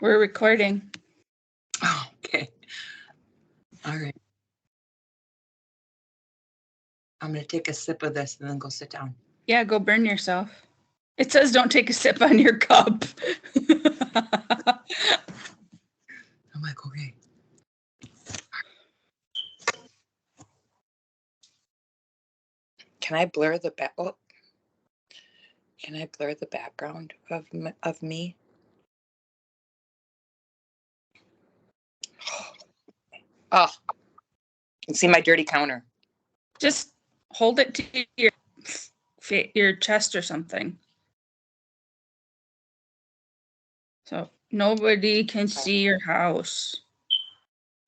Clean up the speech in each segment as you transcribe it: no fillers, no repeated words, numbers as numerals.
We're recording. Oh, okay. All right. I'm going to take a sip of this and then go sit down. Yeah, go burn yourself. It says don't take a sip on your cup. I'm like, okay. Can I blur the back? Oh. Can I blur the background of me? Oh, you can see my dirty counter. Just hold it to your chest or something. So nobody can see your house.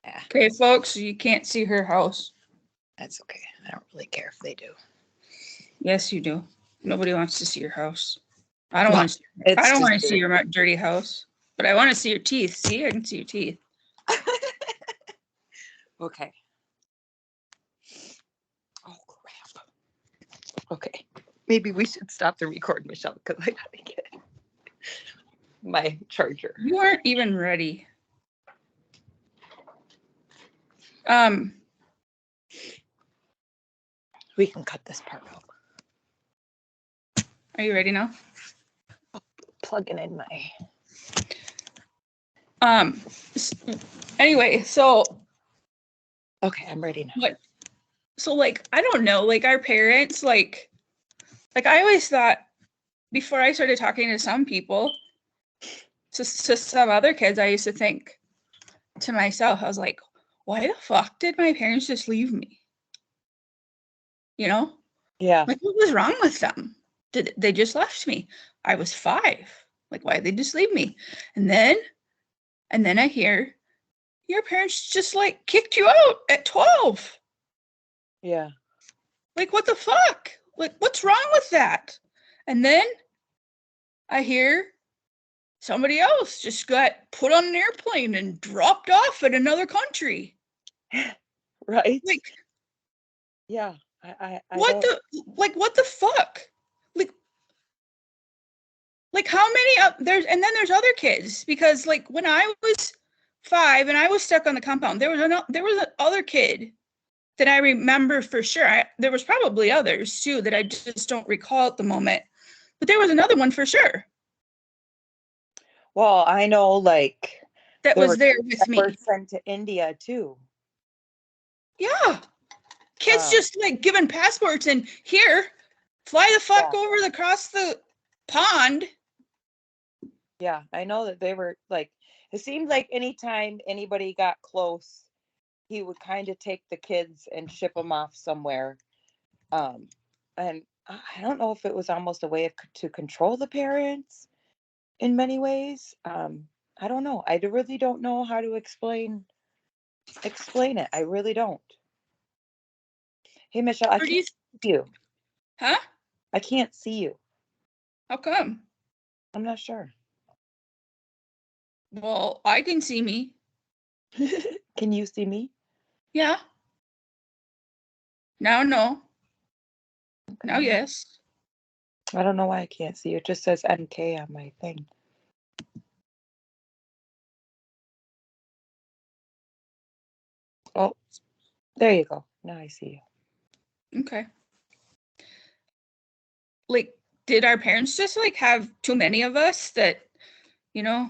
Yeah. Okay, folks, you can't see her house. That's okay. I don't really care if they do. Yes, you do. Nobody wants to see your house. I don't want to see your dirty house, but I want to see your teeth. See, I can see your teeth. Okay. Oh, crap. Okay. Maybe we should stop the record, Michelle, because I gotta get my charger. You aren't even ready. We can cut this part out. Are you ready now? Plugging in my... Anyway, so... Okay, I'm ready now. What? So, like, I don't know, like, our parents, like I always thought, before I started talking to some people, to some other kids, I used to think to myself, I was like, why the fuck did my parents just leave me? You know? Yeah. Like, what was wrong with them? They just left me? I was 5. Like, why did they just leave me? And then I hear, your parents just, like, kicked you out at 12. Yeah. Like, what the fuck? Like, what's wrong with that? And then I hear somebody else just got put on an airplane and dropped off in another country. Right? Like, yeah. What the fuck? Like how many there's other kids, because like when I was 5 and I was stuck on the compound, there was an other kid that I remember for sure. There was probably others too that I just don't recall at the moment, but there was another one for sure. Well, I know, like, that was there with me. Were sent to India too. Yeah, kids just like given passports and here, fly the fuck over across the pond. Yeah, I know that they were like. It seemed like anytime anybody got close, he would kind of take the kids and ship them off somewhere. And I don't know if it was almost a way to control the parents in many ways. I don't know. I really don't know how to explain it. I really don't. Hey, Michelle, I can't see you. Huh? I can't see you. How come? I'm not sure. Well, I can see me. Can you see me? Yeah. Now, no. Okay. Now, yes. I don't know why I can't see you. It just says NK on my thing. Oh, there you go. Now I see you. Okay. Like, did our parents just like have too many of us that, you know,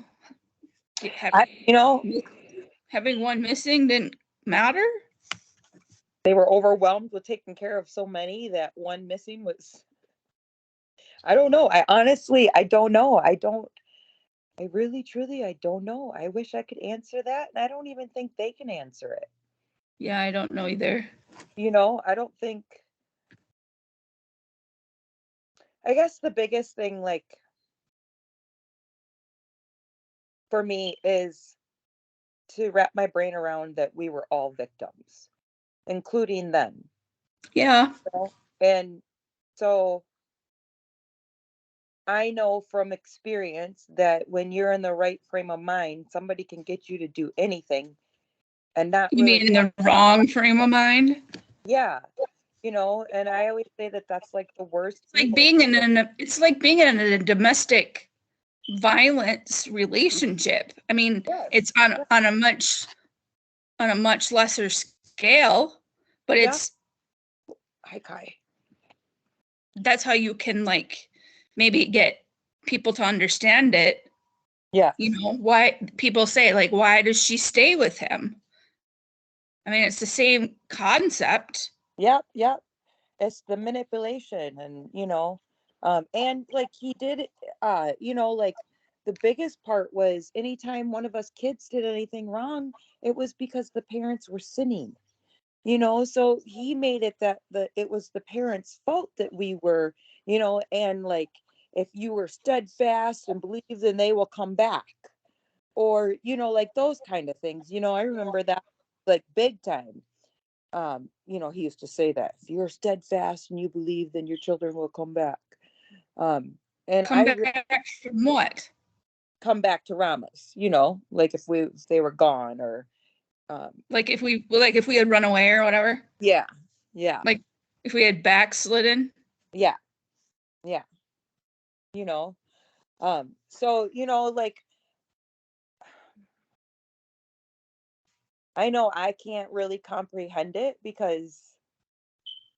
having one missing didn't matter? They were overwhelmed with taking care of so many that one missing was... I don't know. I don't know. I really, truly, I don't know. I wish I could answer that. And I don't even think they can answer it. Yeah, I don't know either. I don't think... I guess the biggest thing, like, for me is to wrap my brain around that we were all victims, including them. Yeah. And so I know from experience that when you're in the right frame of mind, somebody can get you to do anything and not You mean in the wrong frame of mind? Yeah. And I always say that that's like the worst. It's like being in a domestic violence relationship. I mean, Yes. it's on a much lesser scale, but Yeah. it's Hi, Kai. that's how you can like maybe get people to understand it. Yeah. You know, why people say like, why does she stay with him? I mean, it's the same concept. Yep. Yep. It's the manipulation, and and like he did, like the biggest part was anytime one of us kids did anything wrong, it was because the parents were sinning. So he made it that it was the parents' fault that we were, and like if you were steadfast and believe, then they will come back, or like those kind of things. I remember that like big time. He used to say that if you're steadfast and you believe, then your children will come back. And Come back from what? come back to Rama's, like if they were gone, or Like if we had run away or whatever. yeah, yeah, Like if we had backslidden. yeah, yeah, you know. So like I know I can't really comprehend it because,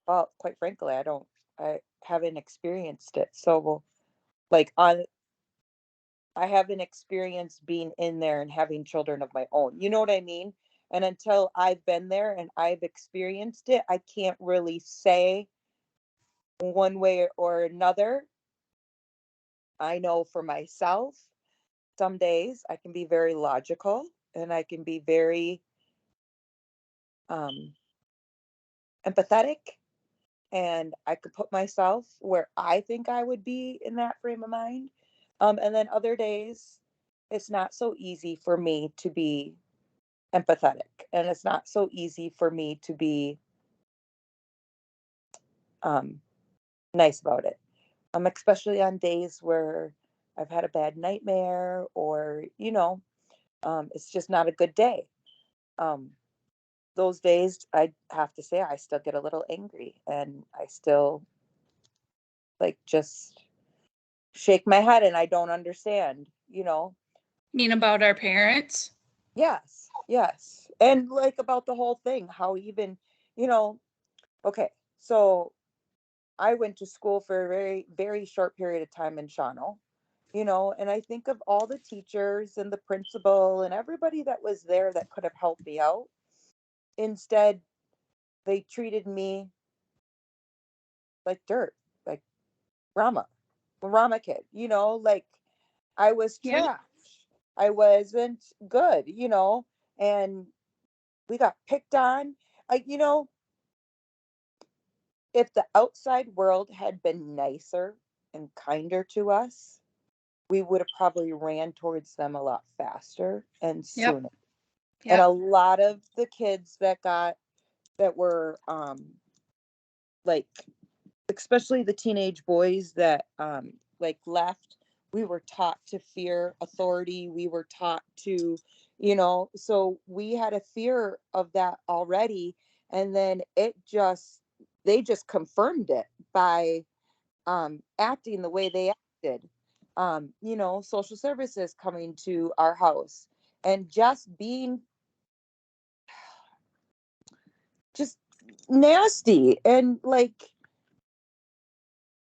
well, quite frankly, I haven't experienced it. So like I haven't experienced being in there and having children of my own. You know what I mean? And until I've been there and I've experienced it, I can't really say one way or another. I know for myself, some days I can be very logical and I can be very um, empathetic, and I could put myself where I think I would be in that frame of mind. And then other days, it's not so easy for me to be empathetic, and it's not so easy for me to be um, nice about it. Especially on days where I've had a bad nightmare, or it's just not a good day. Um, those days, I have to say, I still get a little angry, and I still like just shake my head, and I don't understand. Mean about our parents. Yes, yes, and like about the whole thing, how even, you know, okay, so I went to school for a very, very short period of time in Shawano, and I think of all the teachers and the principal and everybody that was there that could have helped me out. Instead, they treated me like dirt, like Rama, Rama kid, like I was Yeah. trash. I wasn't good, and we got picked on. Like, if the outside world had been nicer and kinder to us, we would have probably ran towards them a lot faster and Yep. sooner. And a Yep. lot of the kids that were like, especially the teenage boys that like left, we were taught to fear authority. We were taught to, so we had a fear of that already. And then they just confirmed it by acting the way they acted. Social services coming to our house and just being just nasty, and like,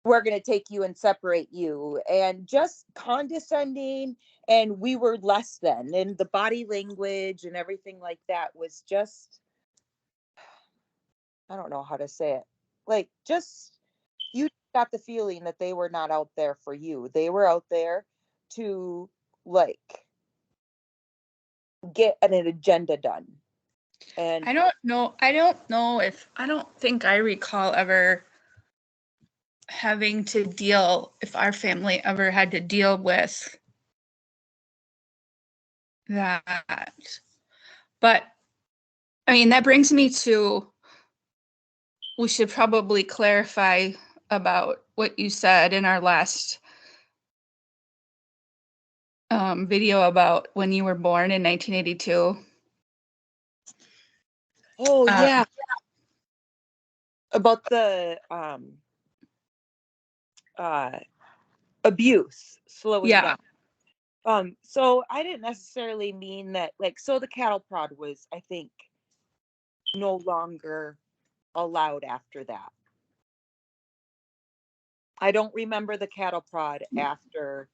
we're going to take you and separate you, and just condescending, and we were less than, and the body language and everything like that was just, I don't know how to say it, like, just, you got the feeling that they were not out there for you. They were out there to like get an agenda done. And I don't know. I don't think I recall ever having to deal, if our family ever had to deal with that. But I mean, that brings me to, we should probably clarify about what you said in our last video about when you were born in 1982. oh yeah, about the uh abuse slowing Yeah. down. So I didn't necessarily mean that, like, so the cattle prod was, I think, no longer allowed after that. I don't remember the cattle prod after,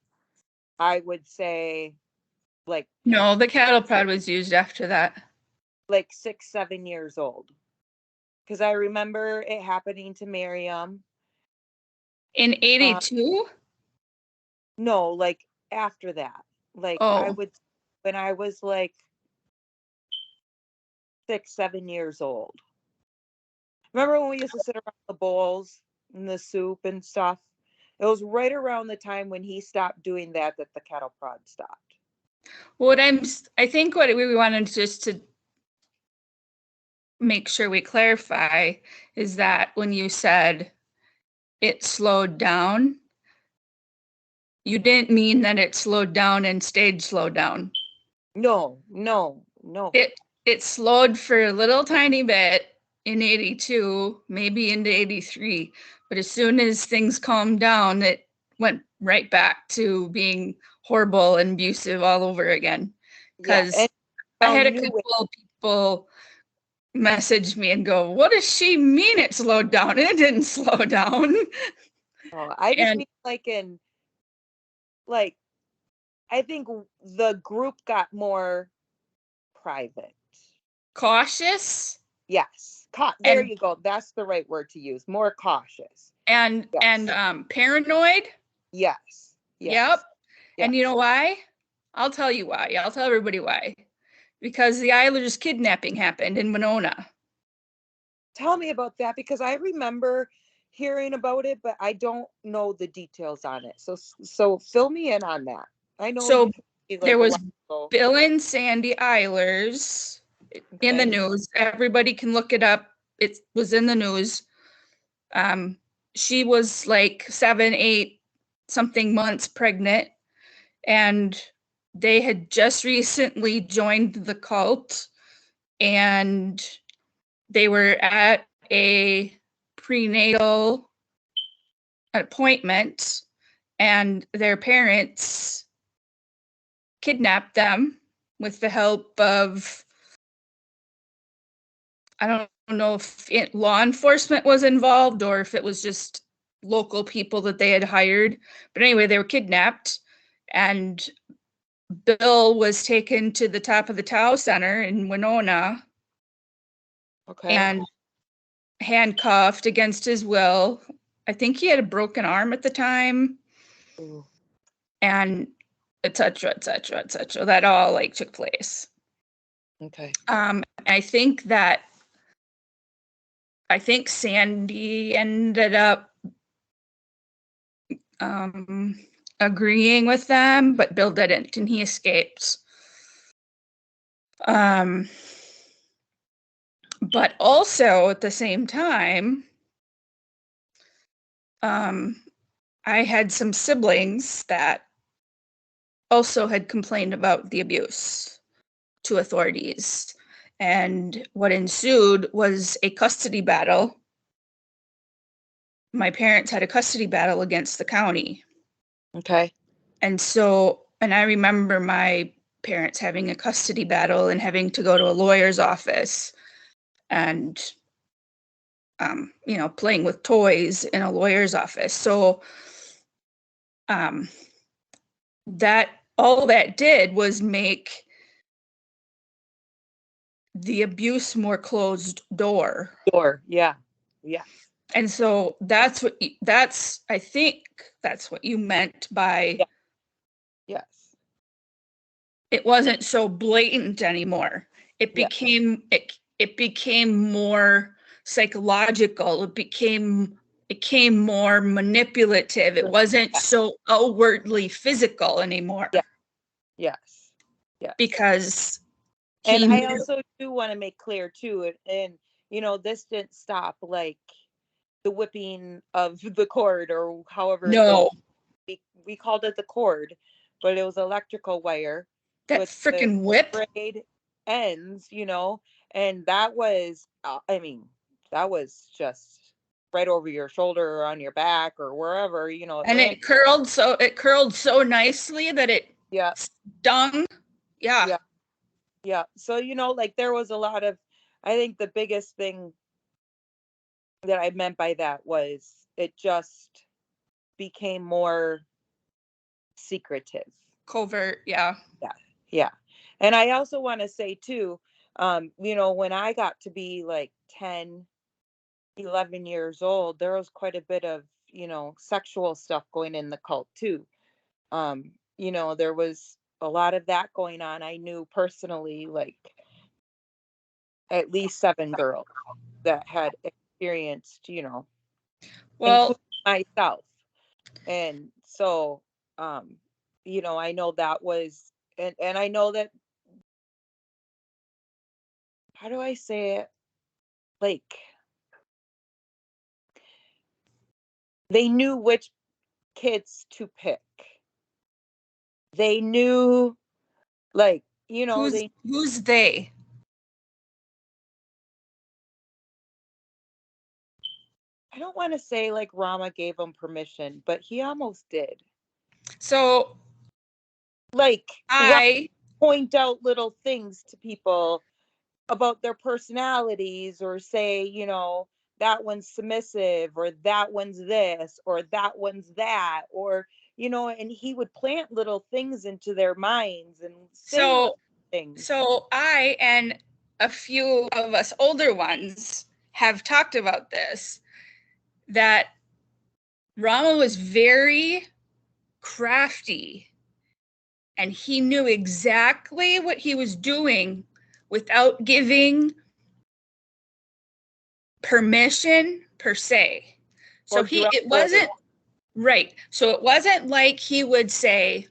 I would say, like No, the cattle prod was used after that. like 6, 7 years old. Because I remember it happening to Miriam. In 82? No, like after that. Like I Oh, would, when I was like 6, 7 years old. Remember when we used to sit around the bowls and the soup and stuff? It was right around the time when he stopped doing that that the cattle prod stopped. I think what we wanted just to make sure we clarify is that when you said it slowed down, you didn't mean that it slowed down and stayed slowed down. No, no, no. It slowed for a little tiny bit in 82, maybe into 83, but as soon as things calmed down, it went right back to being horrible and abusive all over again. Yeah, Because and I had a new couple of people message me and go, "What does she mean it slowed down?" It didn't slow down. I just And mean like I think the group got more private. cautious Yes. There and you go. That's the right word to use. More cautious. and Yes. and paranoid. Yes. Yep. Yes. And you Yes. know why? I'll tell you why. I'll tell everybody why. Because the Eilers kidnapping happened in Winona. Tell me about that because I remember hearing about it, but I don't know the details on it. So fill me in on that. I know you So told me there like a was while ago. Bill and Sandy Eilers in the Okay. news. Everybody can look it up. It was in the news. Um, she was like 7, 8 something months pregnant, and they had just recently joined the cult, and they were at a prenatal appointment, and their parents kidnapped them with the help of, I don't know if law enforcement was involved or if it was just local people that they had hired. But anyway, they were kidnapped, and Bill was taken to the top of the Tao Center in Winona Okay. and handcuffed against his will. I think he had a broken arm at the time, Ooh. and et cetera, et cetera, et cetera. That all like took place. Okay. I think Sandy ended up agreeing with them, but Bill didn't, and he escapes. But also at the same time, I had some siblings that also had complained about the abuse to authorities. And what ensued was a custody battle. My parents had a custody battle against the county. Okay. And I remember my parents having a custody battle and having to go to a lawyer's office and, playing with toys in a lawyer's office. So that all that did was make the abuse more closed door. Sure. Yeah. Yes. And so I think that's what you meant by Yeah. Yes. it wasn't so blatant anymore. It Yeah. became more psychological. It became more manipulative. It wasn't Yeah. so outwardly physical anymore Yeah. Yes. Yes. because And he I knew. also do want to make clear too, and this didn't stop like the whipping of the cord or however No, we called it the cord, but it was electrical wire that with the freaking whip. frayed ends, and that was, I mean, that was just right over your shoulder or on your back or wherever, it And landed. it curled so nicely that it Yeah. Stung. Yeah. Yeah. Yeah. So, like there was a lot of, I think the biggest thing that I meant by that was it just became more secretive. Covert. Yeah. Yeah. Yeah. And I also want to say too, when I got to be like 10, 11 years old, there was quite a bit of, sexual stuff going in the cult too. There was a lot of that going on. I knew personally, like at least 7 girls that had experienced, Well, including myself. And so, I know that was, and I know that, how do I say it? Like, they knew which kids to pick. They knew, like, who's they? I don't want to say like Rama gave him permission, but he almost did. So Like, Rama I point out little things to people about their personalities, or say, that one's submissive, or that one's this, or that one's that, or, and he would plant little things into their minds and say little so things. so I and a few of us older ones have talked about this, that Rama was very crafty and he knew exactly what he was doing without giving permission per se. So Or drug it orders. wasn't right. So it wasn't like he would say,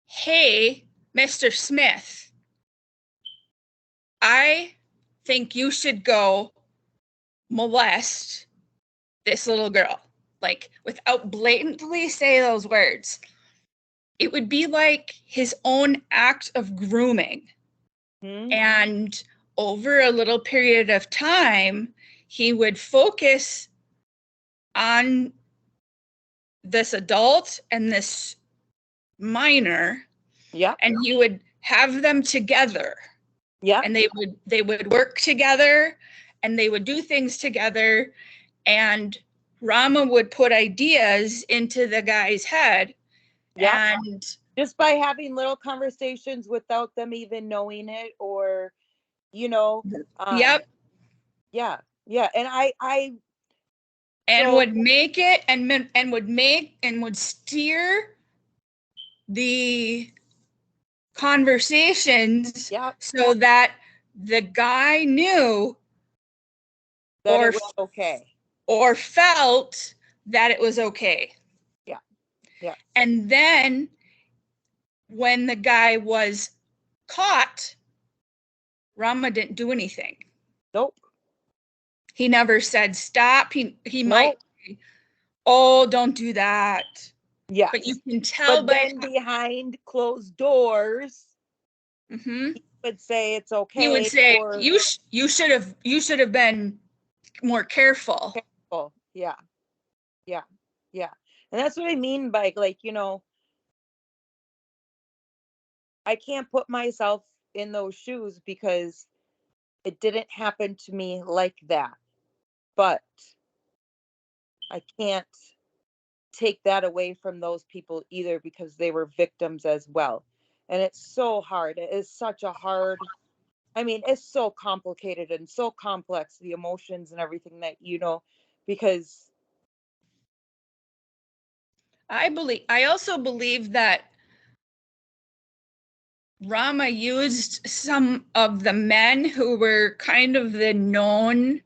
"Hey, Mr. Smith, I think you should go molest this little girl." Like without blatantly say those words. It would be like his own act of grooming. Hmm? And over a little period of time, he would focus on this adult and this minor, Yeah. and he would have them together. Yeah. And they would work together and they would do things together, and Rama would put ideas into the guy's head. Yeah. And Just by having little conversations without them even knowing it, or, you know, yep, yeah. Yeah. And and so, would make it and would steer the conversations yeah, so that the guy knew that or it was okay. or felt that it was okay. Yeah. Yeah. And then when the guy was caught, Rama didn't do anything. Nope. He never said stop. He might, Nope. oh, don't do that. Yes. But you can tell But by then behind closed doors, mhm. he would say it's He would okay, say or you should have been more careful. careful. Yeah. Yeah. Yeah. And that's what I mean by, like, I can't put myself in those shoes because it didn't happen to me like that. But I can't take that away from those people either, because they were victims as well. And it's so hard. It is such a hard, I mean, it's so complicated and so complex, the emotions and everything that, because I also believe that Rama used some of the men who were kind of the known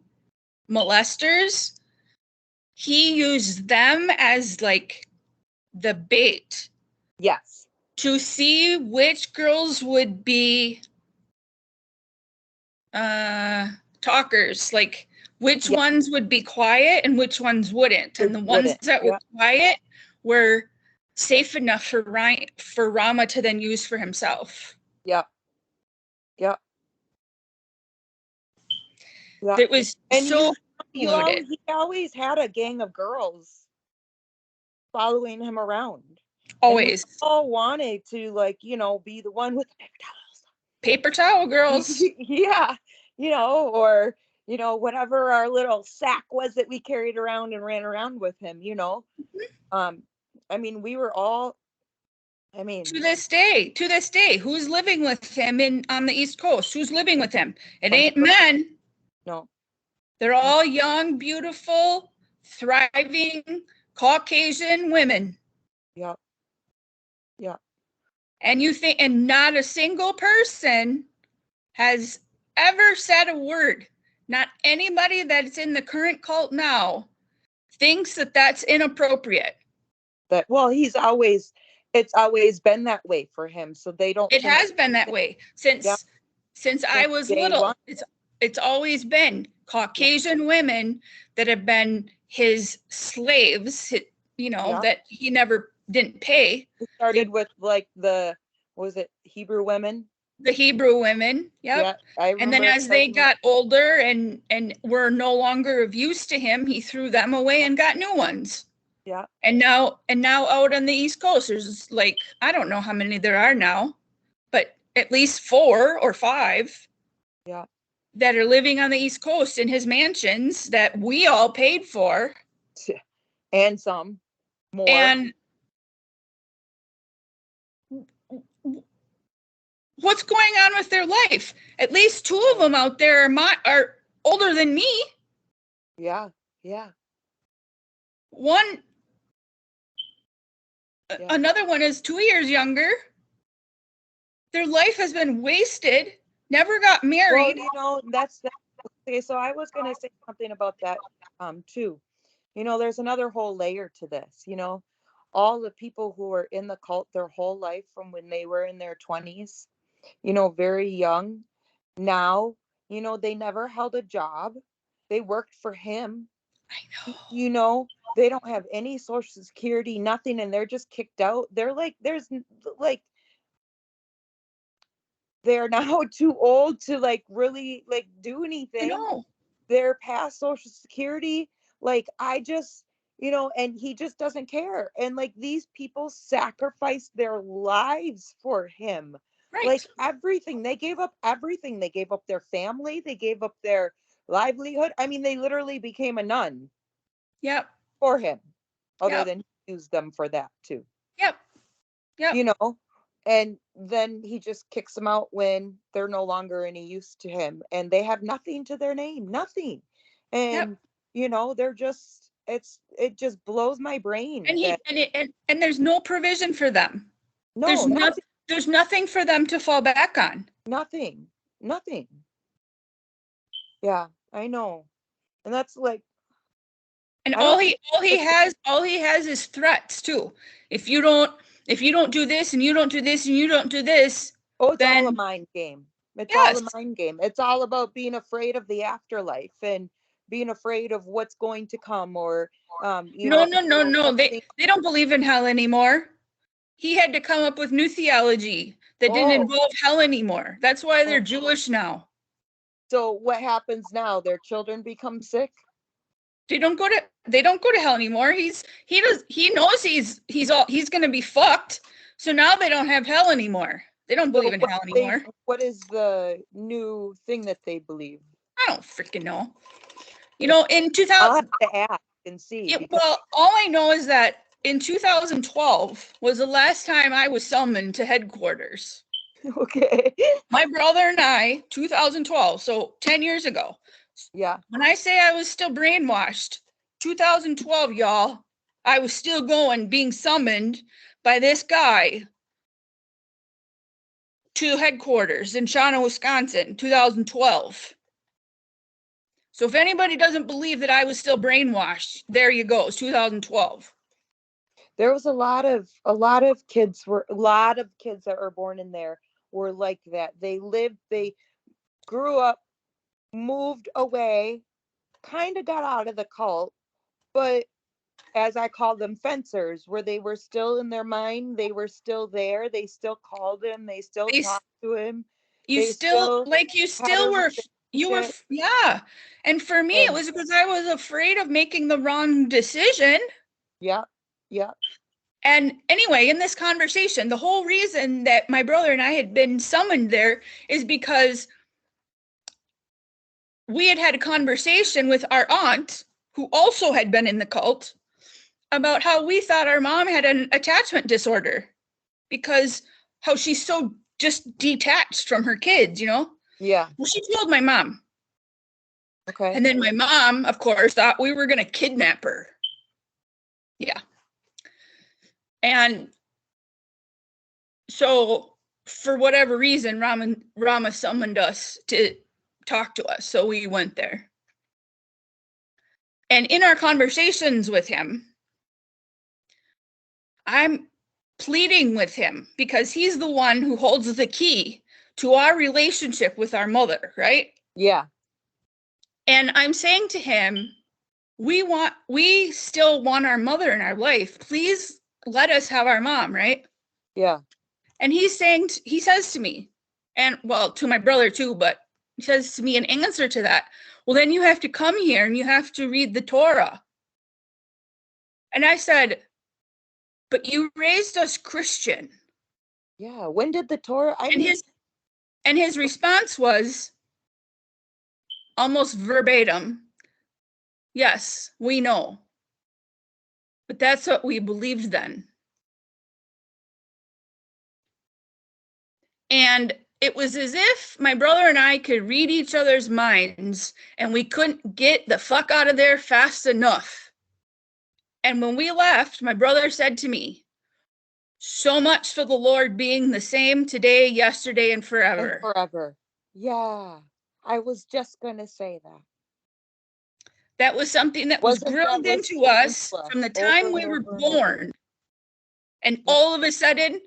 molesters. He used them as like the bait yes. to see which girls would be talkers, like which Yeah. ones would be quiet and which ones wouldn't. And the ones Wouldn't. that were Yeah. quiet were safe enough for Rama to then use for himself. Yeah. Yeah. Yeah. It was And so he loaded. always had a gang of girls following him around. Always. And we all wanted to, like, you know, be the one with the paper towels. Paper towel girls. Yeah. You know, or, you know, whatever our little sack was that we carried around and ran around with him, you know. I mean, we were all, I mean, to this day, who's living with him on the East Coast? Who's living with him? It ain't men. no. They're all young, beautiful, thriving Caucasian women. Yeah. Yeah. And and not a single person has ever said a word. Not anybody that's in the current cult now thinks that that's inappropriate. That, well, it's always been that way for him. So they don't It think has been that way since I was little. It's always been Caucasian women that have been his slaves, you know, that he never didn't pay. It started with like was it Hebrew women? The Hebrew women, yep. I remember. And then as they got older and were no longer of use to him, he threw them away and got new ones. Yeah. And now out on the East Coast, there's like, I don't know how many there are now, but at least 4 or 5. Yeah. That are living on the East Coast in his mansions that we all paid for. And some more. And what's going on with their life? At least 2 of them out there are older than me. Yeah. Yeah. Another one is 2 years younger. Their life has been wasted. Never got married. Well, you know, that's okay. So I was going to say something about that too. You know, there's another whole layer to this. You know, all the people who are in the cult their whole life from when they were in their 20s, you know, very young. Now, you know, they never held a job. They worked for him. I know. You know, they don't have any social security, nothing, and they're just kicked out. They're like, they're now too old to like really like do anything. I know. They're past social security. Like, you know, and he just doesn't care. And like these people sacrificed their lives for him. Right. Like everything. They gave up everything. They gave up their family. They gave up their livelihood. I mean, they literally became a nun. Yep. For him. Other than he used them for that too. Yep. Yep. You know, and then he just kicks them out when they're no longer any use to him and they have nothing to their name, nothing. And you know, they're just it just blows my brain. And there's no provision for them. No, there's nothing for them to fall back on. Nothing. Yeah, I know. And that's like, and all he has is threats too. If you don't do this and you don't do this and you don't do this, it's all a mind game. All a mind game. It's all about being afraid of the afterlife and being afraid of what's going to come, or no, they don't believe in hell anymore. He had to come up with new theology that didn't involve hell anymore. That's why they're Jewish now. So what happens now? Their children become sick? They don't go to hell anymore. He knows he's going to be fucked. So now they don't have hell anymore. They don't believe in hell anymore. What is the new thing that they believe? I don't freaking know. You know, in 2000, I'll have to ask and see. Yeah, well, all I know is that in 2012 was the last time I was summoned to headquarters. Okay. My brother and I, 2012, so 10 years ago. Yeah. When I say I was still brainwashed, 2012, y'all, I was still being summoned by this guy to headquarters in Shawnee, Wisconsin, 2012. So if anybody doesn't believe that I was still brainwashed, there you go. It's 2012. There was a lot of kids that were born in there were like that. They grew up, moved away, kind of got out of the cult, but as I call them, fencers, where they were still in their mind, they were still there, they still called him, they still talked to him. You were, yeah. And for me, it was because I was afraid of making the wrong decision. Yeah. And anyway, in this conversation, the whole reason that my brother and I had been summoned there is because we had had a conversation with our aunt, who also had been in the cult, about how we thought our mom had an attachment disorder because how she's so just detached from her kids, you know? Yeah. Well, she told my mom. Okay. And then my mom, of course, thought we were going to kidnap her. Yeah. And so for whatever reason, Rama summoned us to talk to us. So we went there. And in our conversations with him, I'm pleading with him because he's the one who holds the key to our relationship with our mother, right? Yeah. And I'm saying to him, we still want our mother in our life. Please let us have our mom, right? Yeah. And he says to me, and well, to my brother too, but he says to me in answer to that, well, then you have to come here and you have to read the Torah. And I said, but you raised us Christian. Yeah. When did the Torah? And his response was almost verbatim, yes, we know. But that's what we believed then. And it was as if my brother and I could read each other's minds and we couldn't get the fuck out of there fast enough. And when we left, my brother said to me, so much for the Lord being the same today, yesterday, and forever. And forever. Yeah. I was just going to say that. That was something that was drilled into us from the time we were born. And all of a sudden,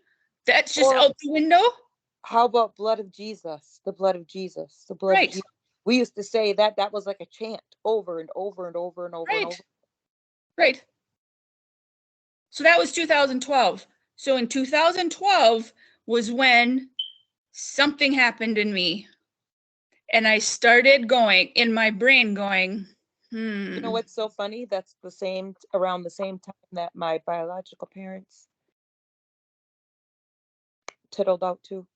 that's just out the window. How about blood of Jesus? The blood of Jesus. The blood of Jesus. We used to say that was like a chant over and over and over and over and over. Right. So that was 2012. So in 2012 was when something happened in me. And I started going, in my brain going, You know what's so funny? That's around the same time that my biological parents tittled out too.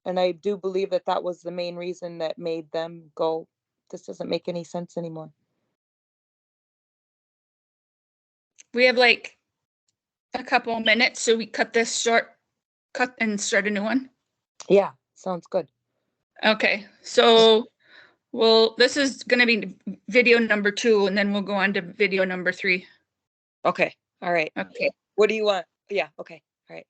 And I do believe that was the main reason that made them go, this doesn't make any sense anymore. We have like a couple of minutes, so we cut this short, and start a new one. Yeah, sounds good. Okay, so this is going to be video number 2, and then we'll go on to video number 3. Okay, all right. Okay. What do you want? Yeah, okay, all right.